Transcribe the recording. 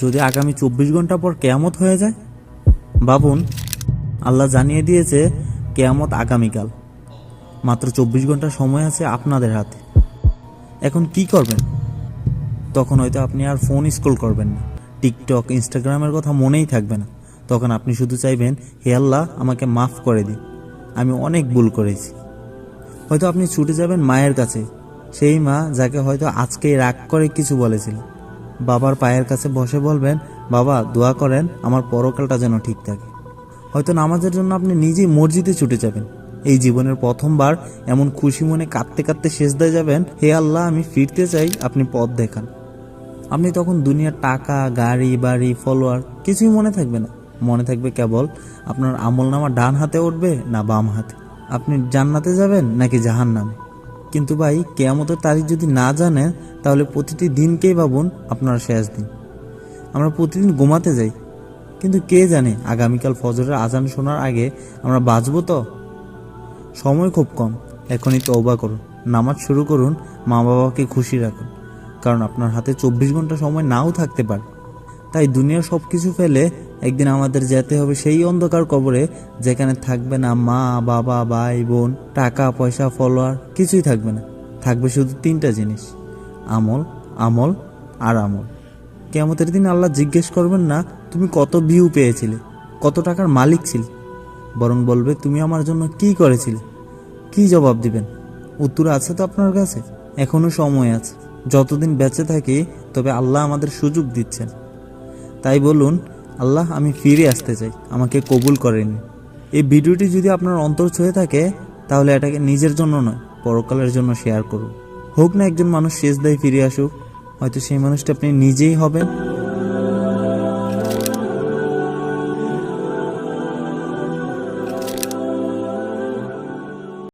যদি আগামী 24 ঘন্টা পর কিয়ামত হয়ে যায়? ভাবুন, আল্লাহ জানিয়ে দিয়েছে কিয়ামত আগামীকাল। মাত্র 24 ঘন্টা সময় আছে আপনাদের হাতে। এখন কি করবেন? তখন হয়তো আপনি আর ফোন স্ক্রল করবেন না, টিকটক, ইনস্টাগ্রামের কথা মনেই থাকবে না। তখন আপনি শুধু চাইবেন, হে আল্লাহ, আমাকে মাফ করে দিন, আমি অনেক ভুল করেছি। হয়তো আপনি ছুটে যাবেন মায়ের কাছে, সেই মা যাকে হয়তো আজকেই রাগ করে কিছু বলেছিল। বাবার পায়ের কাছে বসে বলবেন, বাবা দোয়া করেন আমার পরকালটা যেন ঠিক থাকে। হয়তো নামাজের জন্য আপনি নিজেই মসজিদে ছুটে যাবেন। এই জীবনের প্রথমবার এমন খুশি মনে কাঁদতে কাঁদতে সেজদায় যাবেন, হে আল্লাহ, আমি ফিরতে চাই, আপনি পথ দেখান। আপনি তখন দুনিয়ার টাকা, গাড়ি, বাড়ি, ফলোয়ার কিছুই মনে থাকবে না। মনে থাকবে কেবল আপনার আমলনামা ডান হাতে উঠবে না বাম হাতে, আপনি জান্নাতে যাবেন নাকি জাহান্নামে। কিন্তু ভাই, কিয়ামতের তারিখ যদি না জানেন, তাহলে প্রতিটি দিনকেই ভাবুন আপনার শেষ দিন। আমরা প্রতিদিন ঘুমাতে যাই, কিন্তু কে জানে আগামীকাল ফজরের আজান শোনার আগে আমরা বাঁচবো তো? সময় খুব কম, এখনই তওবা করুন, নামাজ শুরু করুন, মা বাবাকে খুশি রাখুন, কারণ আপনার হাতে 24 ঘন্টা সময় নাও থাকতে পারে। তাই দুনিয়ার সব কিছু ফেলে একদিন আমাদের যেতে হবে সেই অন্ধকার কবরে, যেখানে থাকবে না মা বাবা, ভাই বোন, টাকা পয়সা, ফলোয়ার, কিছুই থাকবে না। থাকবে শুধু 3টা জিনিস, আমল, আমল আর আমল। কিয়ামতের দিন আল্লাহ জিজ্ঞেস করবেন না তুমি কত ভিউ পেয়েছিলে, কত টাকার মালিক ছিলে, বরং বলবে তুমি আমার জন্য কি করেছিলে। কি জবাব দিবেন? উত্তর আছে তো আপনার কাছে? এখনো সময় আছে। যতদিন বেঁচে থাকি, তবে আল্লাহ আমাদের সুযোগ দিচ্ছেন। তাই বলুন, আল্লাহ, আমি ফিরে আসতে চাই, আমাকে কবুল করেন। এই ভিডিওটি যদি আপনার অন্তর ছুঁয়ে থাকে, তাহলে এটাকে নিজের জন্য নয়, পরকালের জন্য শেয়ার করুন। হোক না একজন মানুষ সেজদায় ফিরে আসুক, হয়তো সেই মানুষটা আপনি নিজেই হবেন।